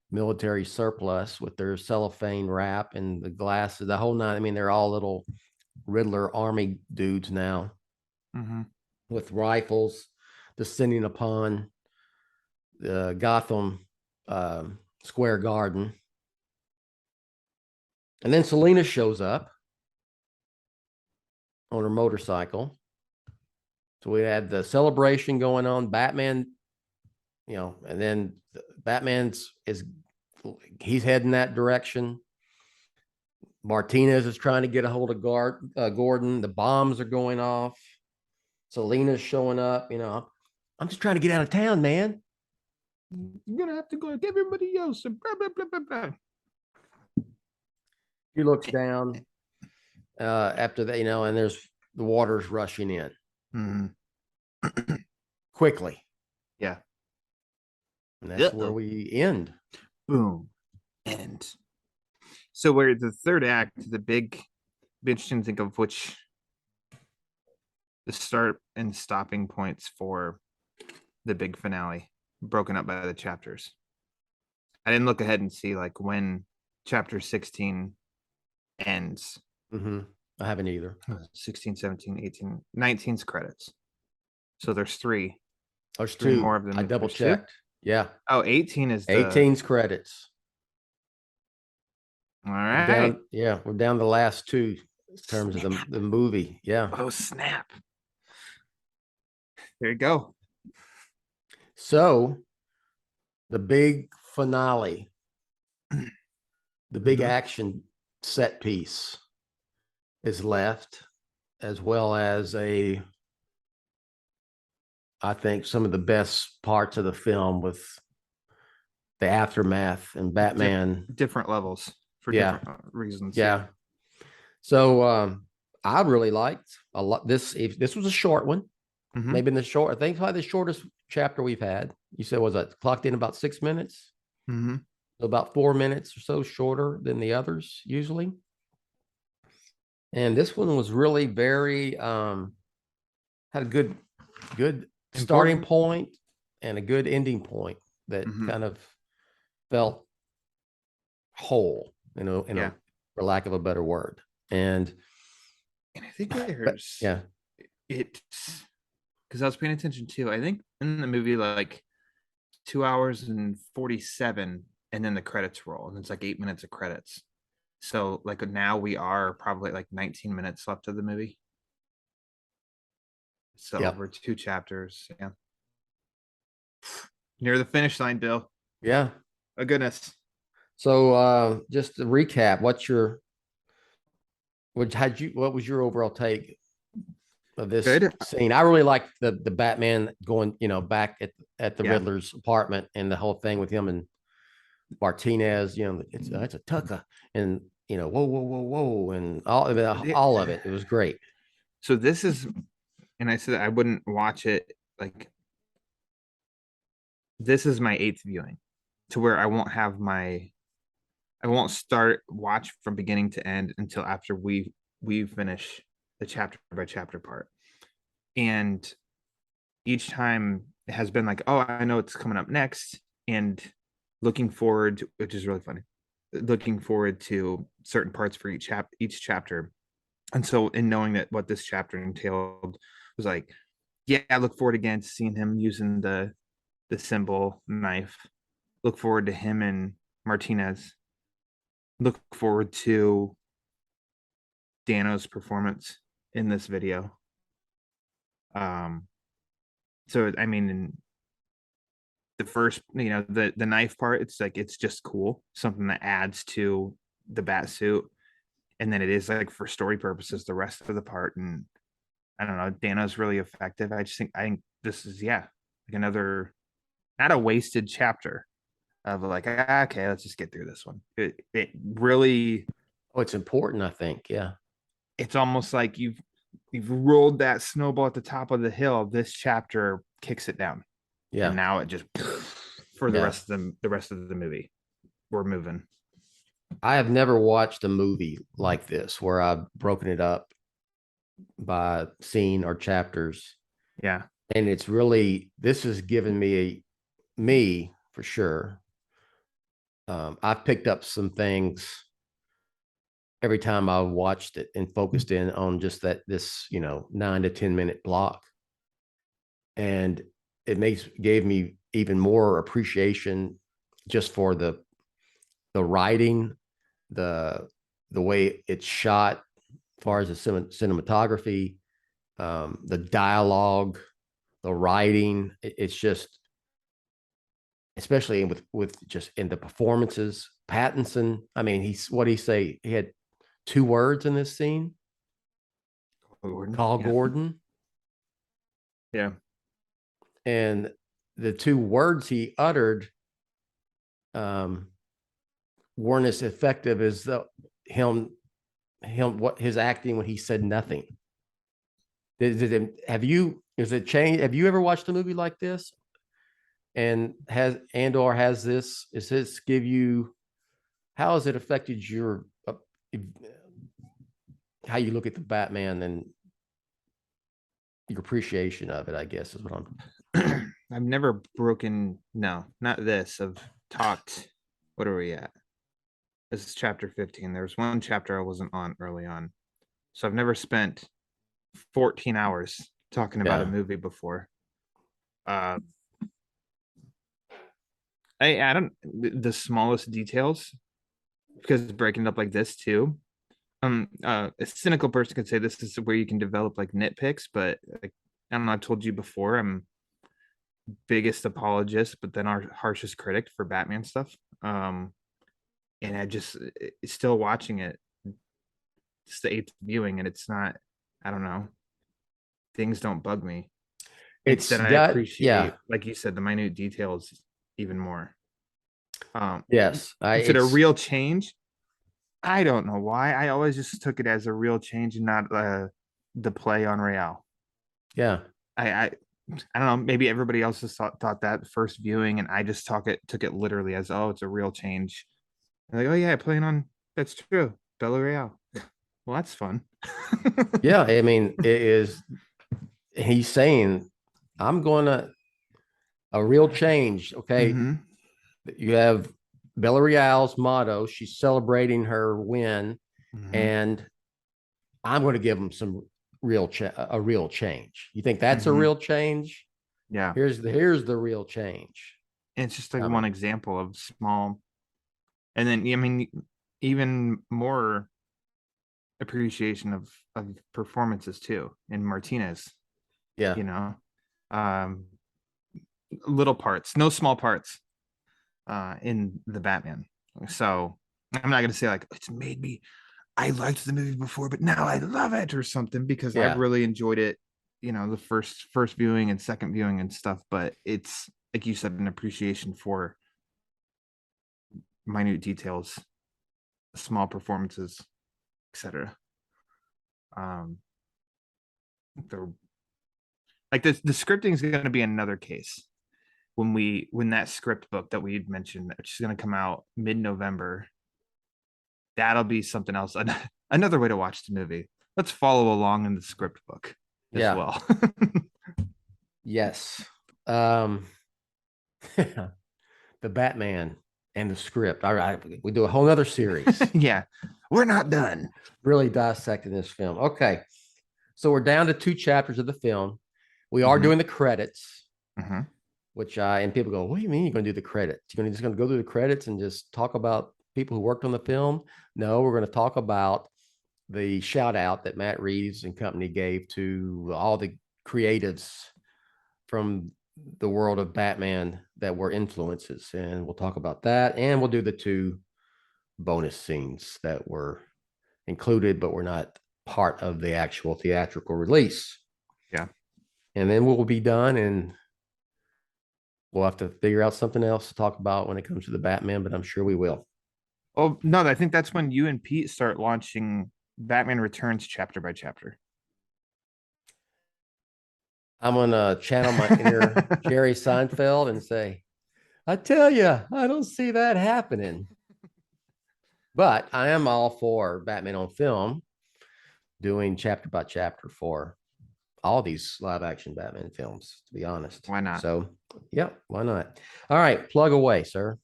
military surplus with their cellophane wrap and the glasses, the whole nine. I mean, they're all little Riddler army dudes now with rifles descending upon the Gotham Square Garden. And then Selena shows up on her motorcycle. So we had the celebration going on. Batman, and then he's heading that direction. Martinez is trying to get a hold of Gordon. The bombs are going off. Selena's showing up. I'm just trying to get out of town, man. You're gonna have to go like everybody else and blah blah blah blah blah. He looks down after that, and there's the water's rushing in quickly. Yeah. And that's where we end. Boom. End. So where the third act, the big, be interesting to think of which the start and stopping points for the big finale, broken up by the chapters. I didn't look ahead and see like when chapter 16 ends. I haven't either. 16, 17, 18, 19's credits. So there's three. There's three two. more of them. I double checked. Yeah. Oh, 18 is 18's credits. All right. We're down the last two in terms of the movie. Yeah. Oh, snap. There you go. So the big finale, the big action set piece is left, as well as I think some of the best parts of the film with the aftermath and Batman. Different levels for different reasons. Yeah. So I really liked a lot. This was a short one, maybe I think probably the shortest chapter we've had. You said was it clocked in about 6 minutes? So about 4 minutes or so shorter than the others usually. And this one was really very had a good starting point and a good ending point that kind of felt whole, for lack of a better word. And I think there's it's because I was paying attention too. I think in the movie like 2 hours and 47, and then the credits roll, and it's like 8 minutes of credits. So like now we are probably like 19 minutes left of the movie. So over 2 chapters. Yeah. Near the finish line, Bill. Yeah. Oh goodness. So just to recap, what was your overall take of this scene? I really liked the Batman going, back at the Riddler's apartment and the whole thing with him and Martinez, it's a Tucker and whoa and all of it. It was great. So this is, and I said I wouldn't watch it like this is my 8th viewing, to where I won't start watch from beginning to end until after we finish the chapter by chapter part. And each time it has been like, oh, I know it's coming up next, and looking forward to, which is really funny, looking forward to certain parts for each chapter. And so in knowing that what this chapter entailed was like, yeah, I look forward again to seeing him using the symbol knife. Look forward to him and Martinez. Look forward to Dano's performance in this video. Um, so I mean, in the first, the knife part, it's like it's just cool, something that adds to the bat suit, and then it is like for story purposes, the rest of the part, and I don't know, Dano's really effective. I think this is like another, not a wasted chapter of like, okay, let's just get through this one. It really, Oh, it's important, I think. Yeah. it's almost like you've rolled that snowball at the top of the hill. This chapter kicks it down, Yeah. and now it just for the Yeah. rest of the movie, we're moving. I have never watched a movie like this where I've broken it up by scene or chapters. Yeah. And it's really, this has given me for sure. I've picked up some things every time I watched it and focused in on just this 9 to 10 minute block. And it gave me even more appreciation just for the writing, the way it's shot, as far as the cinematography, the dialogue, the writing. It's just, especially with just in the performances. Pattinson, I mean, what he say? He had 2 words in this scene. Call Gordon. Yeah. And the 2 words he uttered weren't as effective as him what his acting when he said nothing. Have you ever watched a movie like this? And has this give you, how has it affected your how you look at the Batman and your appreciation of it, I guess is what I'm I've never broken, no, not this. I've talked, what are we at? This is chapter 15. There was one chapter I wasn't on early on. So I've never spent 14 hours talking about a movie before. I don't, the smallest details, because breaking it up like this too. A cynical person could say this is where you can develop like nitpicks, but like, I don't know, I told you before, I'm biggest apologist, but then our harshest critic for Batman stuff. And I just still watching it. It's the 8th viewing, and it's not. I don't know. Things don't bug me. It's that I appreciate, like you said, the minute details even more. Yes, is it a real change? I don't know why. I always just took it as a real change and not the play on Real. Yeah. I don't know. Maybe everybody else just thought that first viewing, and I just took it literally as, oh, it's a real change. And like, oh yeah, playing on, that's true, Bella Real. Well, that's fun. Yeah, I mean, it is. He's saying, "I'm going to a real change." Okay, you have Bella Real's motto. She's celebrating her win, and I'm going to give them a real change. You think that's a real change? Yeah. Here's the real change. And it's just like one example of small, and then I mean, even more appreciation of performances too in Martinez. Yeah. Little parts, no small parts in the Batman. So I'm not gonna say like it's made me, I liked the movie before, but now I love it or something, because I've really enjoyed it, the first viewing and second viewing and stuff. But it's like you said, an appreciation for minute details, small performances, etc. The like the scripting is going to be another case when that script book that we had mentioned, which is going to come out mid-November. That'll be something else. Another way to watch the movie. Let's follow along in the script book as well. Yes. The Batman and the script. All right, we do a whole other series. Yeah, we're not done. Really dissecting this film. Okay, so we're down to 2 chapters of the film. We are doing the credits, which and people go, "What do you mean you're going to do the credits? You're just going to go through the credits and just talk about people who worked on the film?" No, we're going to talk about the shout out that Matt Reeves and company gave to all the creatives from the world of Batman that were influences. And we'll talk about that. And we'll do the 2 bonus scenes that were included, but were not part of the actual theatrical release. Yeah. And then we'll be done, and we'll have to figure out something else to talk about when it comes to the Batman, but I'm sure we will. Oh, no, I think that's when you and Pete start launching Batman Returns chapter by chapter. I'm going to channel my inner Jerry Seinfeld and say, I tell you, I don't see that happening. But I am all for Batman on film, doing chapter by chapter for all these live action Batman films, to be honest. Why not? So, yeah, why not? All right, plug away, sir.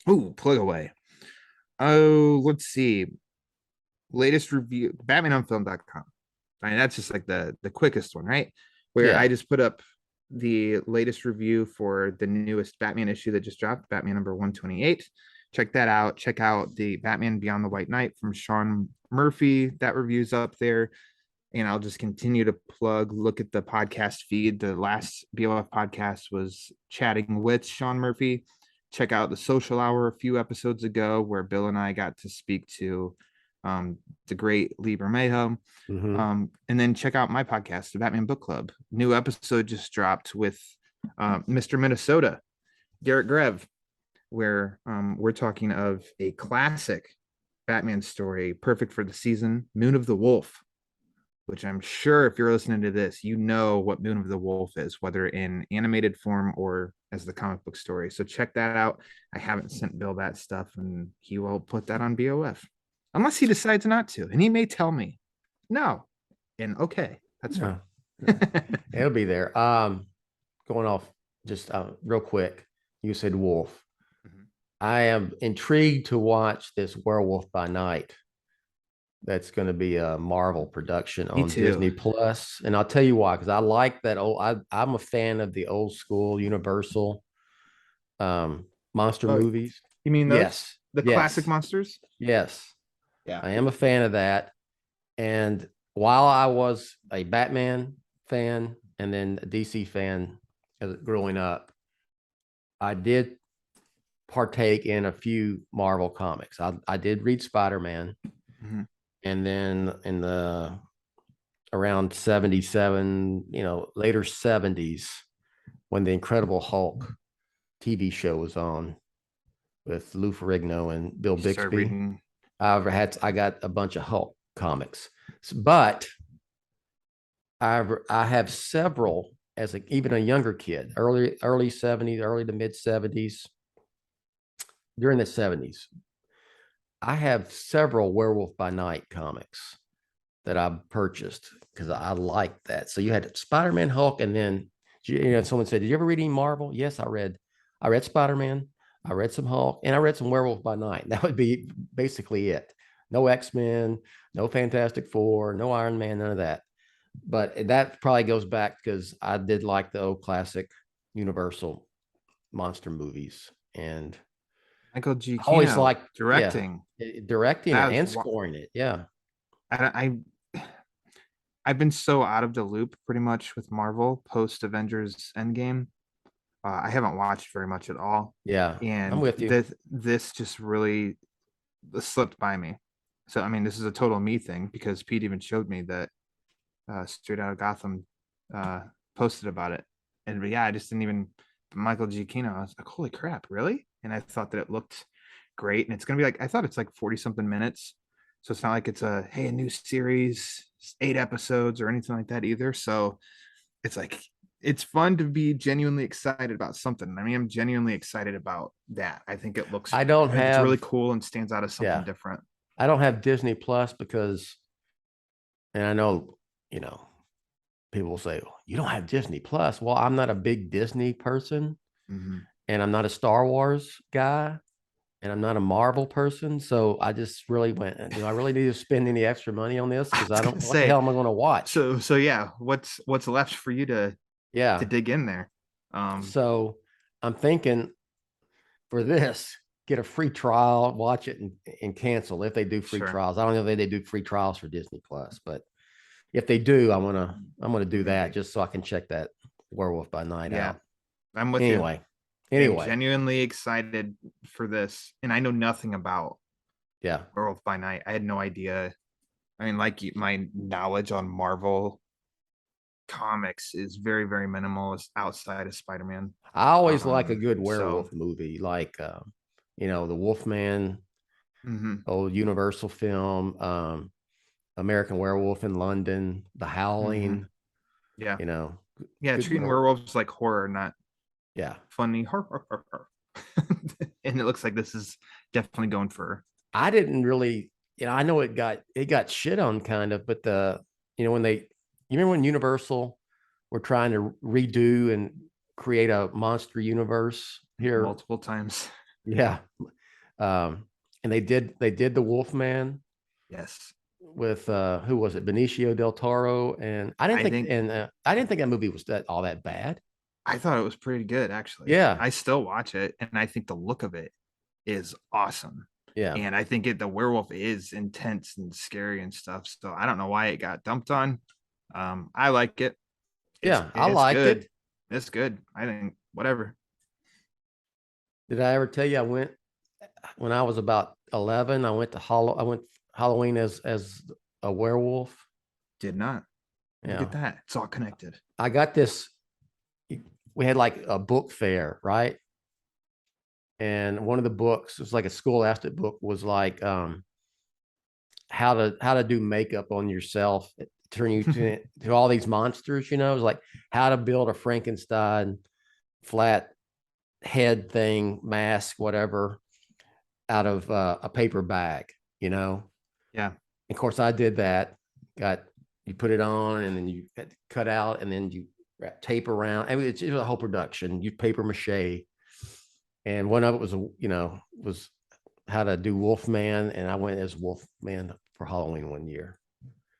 Ooh, plug away. Oh, let's see. Latest review, batmanonfilm.com. I mean, that's just like the quickest one, right? Where I just put up the latest review for the newest Batman issue that just dropped, Batman number 128. Check that out. Check out the Batman Beyond the White Knight from Sean Murphy. That review's up there. And I'll just continue to plug, look at the podcast feed. The last BOF podcast was chatting with Sean Murphy. Check out the Social Hour a few episodes ago where Bill and I got to speak to the great Lee Bermejo. And then check out my podcast, the Batman Book Club. New episode just dropped with Mr. Minnesota, Garrett Grev, where we're talking of a classic Batman story, perfect for the season, Moon of the Wolf, which I'm sure if you're listening to this, you know what Moon of the Wolf is, whether in animated form or as the comic book story. So check that out. I haven't sent Bill that stuff, and he will put that on BOF. Unless he decides not to. And he may tell me, no. And okay, that's fine. It'll be there. Going off just real quick, you said wolf. I am intrigued to watch this Werewolf by Night. That's going to be a Marvel production on Disney Plus. And I'll tell you why, because I like that I'm a fan of the old school Universal monster movies. You mean those? Yes. The classic monsters? Yes. Yeah. I am a fan of that. And while I was a Batman fan and then a DC fan growing up, I did partake in a few Marvel comics. I did read Spider-Man. And then in the around 77, later 70s, when the Incredible Hulk TV show was on with Lou Ferrigno and Bill Bixby, I got a bunch of Hulk comics, but I have several as even a younger kid, early 70s, early to mid 70s, during the 70s. I have several Werewolf by Night comics that I purchased because I liked that. So you had Spider-Man, Hulk, and then someone said, "Did you ever read any Marvel?" Yes, I read Spider-Man, I read some Hulk, and I read some Werewolf by Night. That would be basically it. No X-Men, no Fantastic Four, no Iron Man, none of that. But that probably goes back because I did like the old classic Universal monster movies, and Michael G. I always liked directing it and scoring it. Yeah. I've been so out of the loop pretty much with Marvel post Avengers Endgame. I haven't watched very much at all. Yeah. And I'm with you. This just really slipped by me. So, I mean, this is a total me thing because Pete even showed me that Straight Outta Gotham posted about it. And yeah, I just didn't even, Michael G. Kino, I was like, holy crap, really? And I thought that it looked great. And it's going to be like, I thought it's like 40 something minutes. So it's not like it's a new series, 8 episodes or anything like that either. So it's like, it's fun to be genuinely excited about something. I mean, I'm genuinely excited about that. I think it looks, it's really cool and stands out as something different. I don't have Disney Plus because, and I know, people will say, you don't have Disney Plus. Well, I'm not a big Disney person. And I'm not a Star Wars guy, and I'm not a Marvel person. So I just really went, do I really need to spend any extra money on this? Because I don't know what the hell am I going to watch? So yeah, what's left for you to dig in there? So I'm thinking for this, get a free trial, watch it and cancel if they do free trials. I don't know if they do free trials for Disney Plus, but if they do, I'm gonna do that just so I can check that Werewolf by Night Yeah, out. I'm with Anyway, you. I'm anyway, genuinely excited for this, and I know nothing about yeah. Werewolf by Night. I had no idea. I mean, like my knowledge on Marvel comics is very, very minimal outside of Spider-Man. I always like a good So werewolf movie, like the Wolfman, mhm, old Universal film, American Werewolf in London, The Howling. yeah, You know, yeah, good treating werewolf. werewolves like horror, not Yeah, funny. And it looks like this is definitely going for. I didn't really, I know it got shit on kind of, but when you remember when Universal were trying to redo and create a monster universe here Multiple times. Yeah. And they did the Wolfman Yes. with who was it? Benicio del Toro. And I didn't think that movie was all that bad. I thought it was pretty good, actually. Yeah. I still watch it, and I think the look of it is awesome. Yeah. And I think the werewolf is intense and scary and stuff. So I don't know why it got dumped on. I like it. I liked it. It's good. I think whatever. Did I ever tell you I went when I was about 11? I went Halloween as a werewolf. Did not. Yeah. Look at that. It's all connected. I got this. We had like a book fair, right? And one of the books, it was like a scholastic book, was like how to do makeup on yourself, turn you to all these monsters. It was like how to build a Frankenstein flat head thing, mask, whatever, out of a paper bag. Yeah. Of course, I did that. You put it on, and then you cut out, and then you wrap tape around. I mean, it's a whole production. You paper mache. And one of it was how to do Wolfman, and I went as Wolfman for Halloween one year.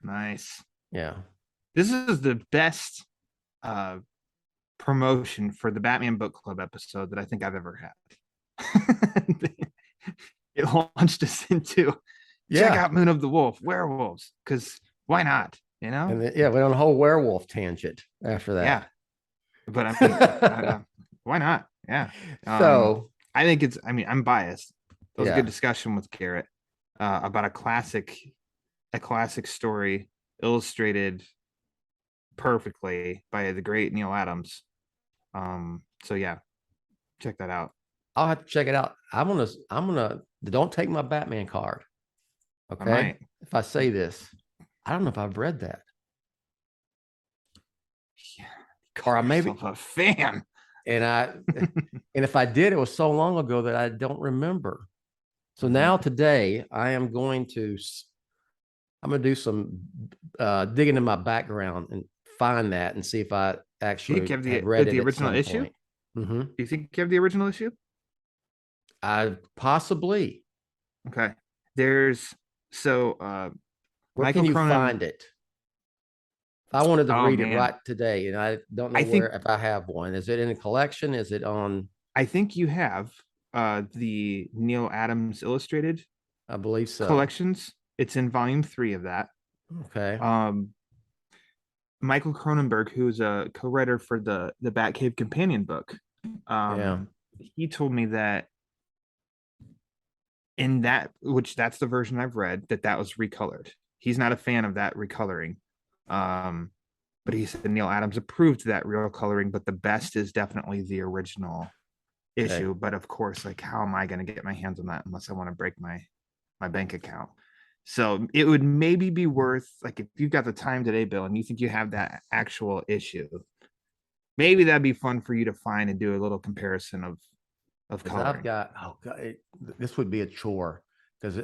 Nice. Yeah. This is the best promotion for the Batman Book Club episode that I think I've ever had. It launched us into check out Moon of the Wolf, werewolves, because why not? And then, went on a whole werewolf tangent after that. Yeah. But I mean, why not? Yeah. So I think I'm biased. It was a good discussion with Garrett about a classic story illustrated perfectly by the great Neil Adams. So yeah, check that out. I'll have to check it out. I'm gonna don't take my Batman card. Okay. If I say this, I don't know if I've read that. Yeah. Or I maybe a fan. And if I did, it was so long ago that I don't remember. So now today I'm going to do some digging in my background and find that and see if I actually have read the original issue. Mm-hmm. Do you think you have the original issue? I possibly. Okay. There's where Michael can you Cronin, find it? I wanted to read man. it right today, and I don't know if I have one. Is it in a collection? Is it on? I think you have the Neil Adams illustrated. I believe so. Collections. It's in volume 3 of that. Okay. Michael Cronenberg, who's a co-writer for the Batcave companion book, he told me that in that, which that's the version I've read, that was recolored. He's not a fan of that recoloring. But he said Neil Adams approved that real coloring, but the best is definitely the original issue. But of course, like, how am I going to get my hands on that unless I want to break my bank account? So it would maybe be worth, like, if you've got the time today, Bill, and you think you have that actual issue, maybe that'd be fun for you to find and do a little comparison of coloring. I've got this would be a chore because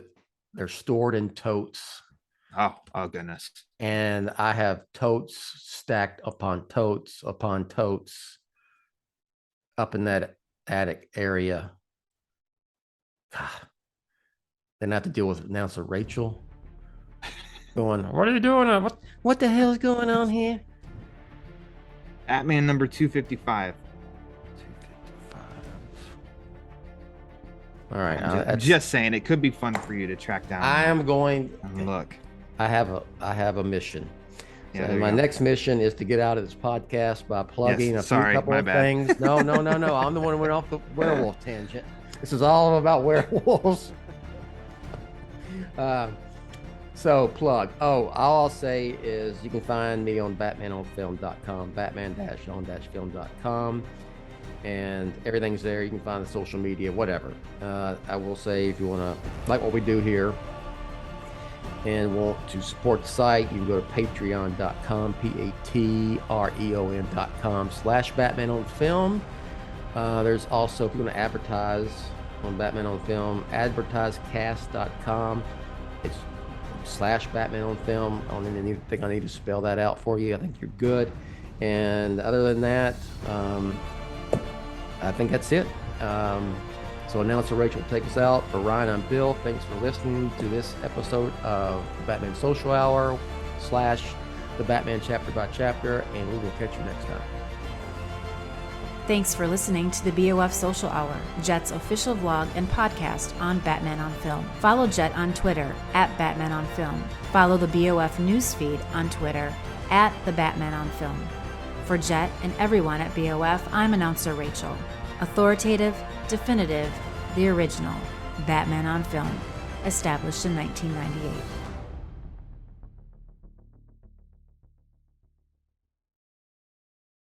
they're stored in totes. Oh goodness. And I have totes stacked upon totes up in that attic area. God. Then I have to deal with announcer Rachel going, what are you doing? What the hell is going on here? Batman number 255. All right. I'm just saying it could be fun for you to track down. I am going and look. I have a mission. Yeah, So my next mission is to get out of this podcast by plugging a couple of things. No. I'm the one who went off the werewolf tangent. This is all about werewolves. So plug. Oh, all I'll say is you can find me on batmanonfilm.com, batman-on-film.com, and everything's there. You can find the social media, whatever. I will say, if you want to like what we do here and want to support the site, you can go to patreon.com, patreon.com/batmanonfilm. There's also, if you want to advertise on Batman on Film, advertisecast.com. It's /Batman on Film. I don't even think I need to spell that out for you. I think you're good. And other than that, I think that's it. So announcer Rachel will take us out. For Ryan, I'm Bill. Thanks for listening to this episode of Batman Social Hour / the Batman Chapter by Chapter, and we will catch you next time. Thanks for listening to the BOF Social Hour, Jet's official vlog and podcast on Batman on Film. Follow Jet on Twitter @BatmanOnFilm. Follow the BOF newsfeed on Twitter @TheBatmanOnFilm. For Jet and everyone at BOF, I'm announcer Rachel. Authoritative, definitive, the original, Batman on Film, established in 1998.